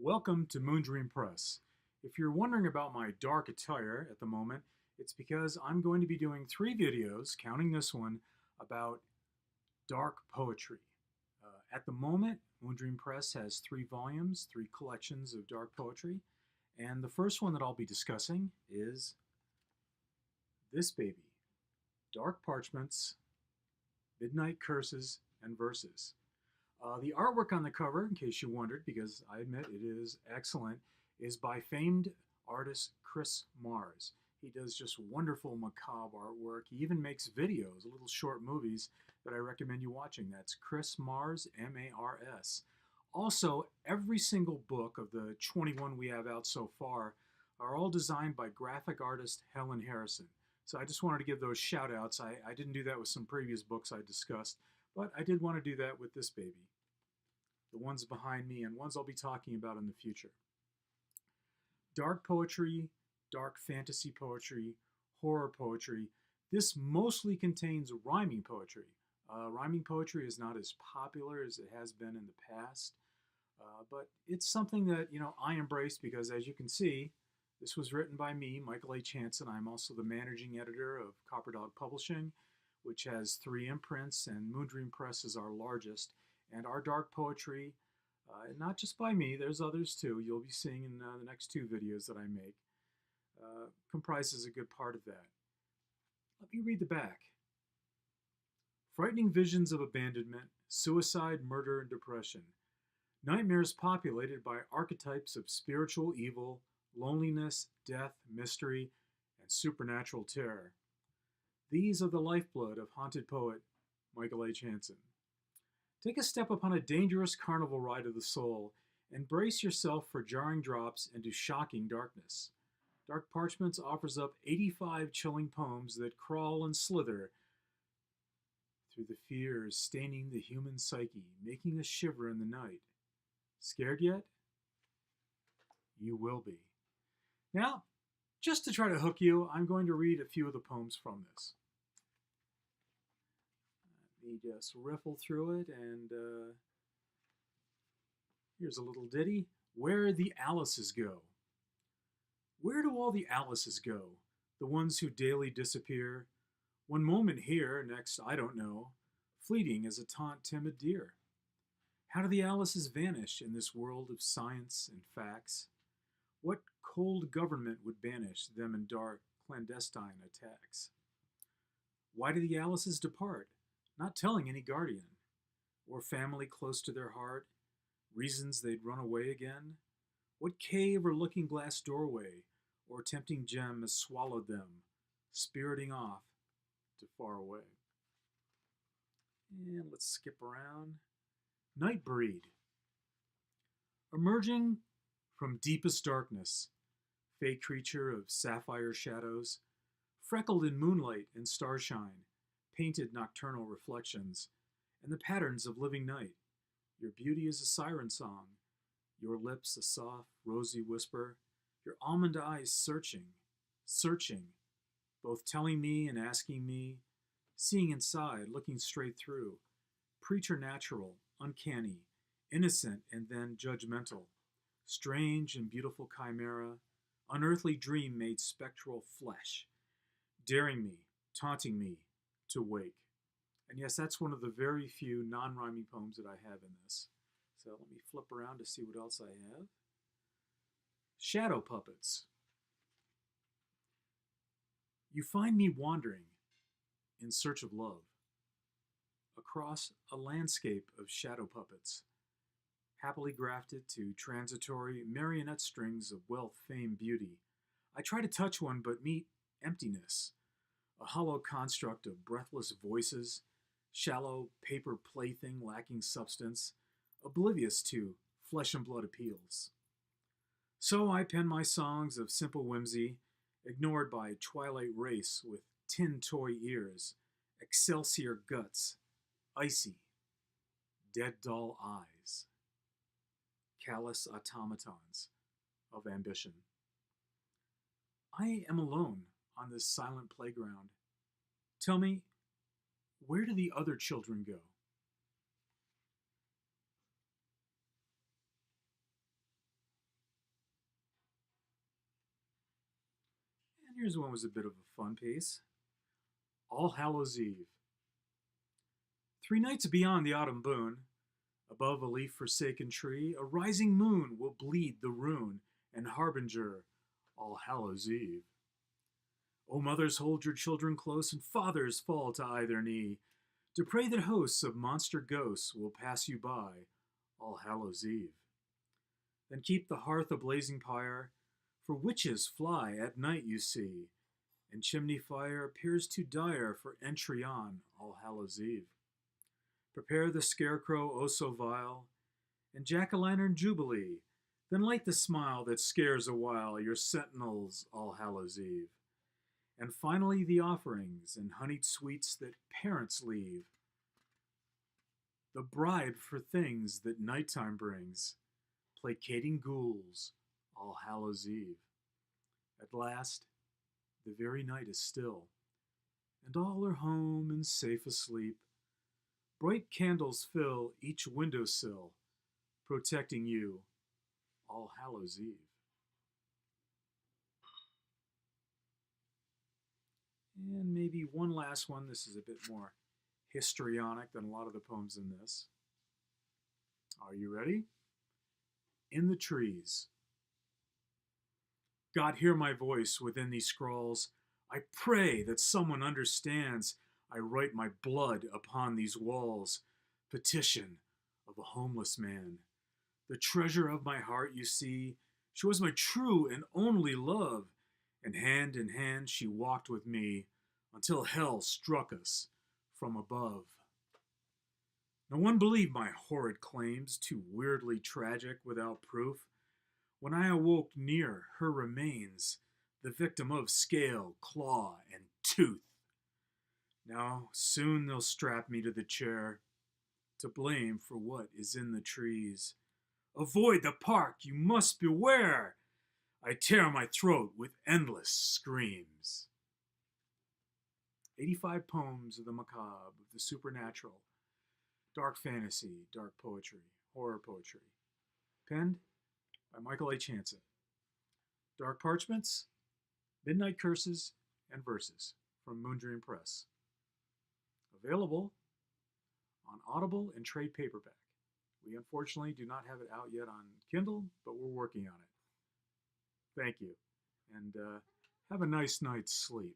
Welcome to Moondream Press. If you're wondering about my dark attire at the moment, it's because I'm going to be doing 3 videos, counting this one, about dark poetry. At the moment, Moondream Press has 3 volumes, 3 collections of dark poetry, and the first one that I'll be discussing is this baby, Dark Parchments, Midnight Curses and Verses. The artwork on the cover, in case you wondered, because I admit it is excellent, is by famed artist Chris Mars. He does just wonderful macabre artwork. He even makes videos, little short movies that I recommend you watching. That's Chris Mars, M-A-R-S. Also, every single book of the 21 we have out so far are all designed by graphic artist Helen Harrison. So I just wanted to give those shout outs. I didn't do that with some previous books I discussed, but I did want to do that with this baby. The ones behind me and ones I'll be talking about in the future. Dark poetry, dark fantasy poetry, horror poetry. This mostly contains rhyming poetry. Rhyming poetry is not as popular as it has been in the past, but it's something that I embrace because, as you can see, this was written by me, Michael H. Hanson. I'm also the managing editor of Copper Dog Publishing, which has 3 imprints, and Moondream Press is our largest. And our dark poetry, not just by me, there's others too, you'll be seeing in the next 2 videos that I make, comprises a good part of that. Let me read the back. Frightening visions of abandonment, suicide, murder, and depression. Nightmares populated by archetypes of spiritual evil, loneliness, death, mystery, and supernatural terror. These are the lifeblood of haunted poet Michael H. Hanson. Take a step upon a dangerous carnival ride of the soul and brace yourself for jarring drops into shocking darkness. Dark Parchments offers up 85 chilling poems that crawl and slither through the fears staining the human psyche, making us shiver in the night. Scared yet? You will be. Now, just to try to hook you, I'm going to read a few of the poems from this. Let me just riffle through it, and here's a little ditty. Where the Alices Go. Where do all the Alices go? The ones who daily disappear. One moment here, next I don't know, fleeting as a taunt timid deer. How do the Alices vanish in this world of science and facts? What cold government would banish them in dark, clandestine attacks? Why do the Alices depart, not telling any guardian, or family close to their heart, reasons they'd run away again? What cave or looking glass doorway or tempting gem has swallowed them, spiriting off to far away? And let's skip around. Nightbreed. Emerging from deepest darkness, fey creature of sapphire shadows, freckled in moonlight and starshine, painted nocturnal reflections, and the patterns of living night. Your beauty is a siren song, your lips a soft, rosy whisper, your almond eyes searching, searching, both telling me and asking me, seeing inside, looking straight through, preternatural, uncanny, innocent and then judgmental, strange and beautiful chimera, unearthly dream made spectral flesh, daring me, taunting me to wake. And yes, that's one of the very few non-rhyming poems that I have in this. So let me flip around to see what else I have. Shadow puppets. You find me wandering in search of love across a landscape of shadow puppets, happily grafted to transitory marionette strings of wealth, fame, beauty. I try to touch one but meet emptiness, a hollow construct of breathless voices, shallow paper plaything lacking substance, oblivious to flesh and blood appeals. So I pen my songs of simple whimsy, ignored by twilight race with tin toy ears, excelsior guts, icy, dead doll eyes, callous automatons of ambition. I am alone on this silent playground. Tell me, where do the other children go? Here's one was a bit of a fun piece. All Hallows Eve. 3 nights beyond the autumn boon, above a leaf-forsaken tree, a rising moon will bleed the rune and harbinger All Hallows Eve. O mothers, hold your children close, and fathers, fall to either knee, to pray that hosts of monster ghosts will pass you by All Hallows Eve. Then keep the hearth a blazing pyre, for witches fly at night you see, and chimney fire appears too dire for entry on All Hallows Eve. Prepare the scarecrow oh so vile, and jack-o'-lantern jubilee, then light the smile that scares a while your sentinels All Hallows Eve. And finally the offerings and honeyed sweets that parents leave, the bribe for things that nighttime brings, placating ghouls All Hallows Eve. At last, the very night is still, and all are home and safe asleep. Bright candles fill each windowsill, protecting you All Hallows Eve. And maybe one last one. This is a bit more histrionic than a lot of the poems in this. Are you ready? In the trees. God, hear my voice within these scrawls. I pray that someone understands. I write my blood upon these walls. Petition of a homeless man. The treasure of my heart, you see, she was my true and only love, and hand in hand she walked with me until hell struck us from above. No one believed my horrid claims, too weirdly tragic without proof, when I awoke near her remains, the victim of scale, claw, and tooth. Now soon they'll strap me to the chair, to blame for what is in the trees. Avoid the park, you must beware! I tear my throat with endless screams. 85 poems of the macabre, of the supernatural, dark fantasy, dark poetry, horror poetry. Penned by Michael H. Hanson. Dark Parchments, Midnight Curses, and Verses from Moondream Press. Available on Audible and trade paperback. We unfortunately do not have it out yet on Kindle, but we're working on it. Thank you, and have a nice night's sleep.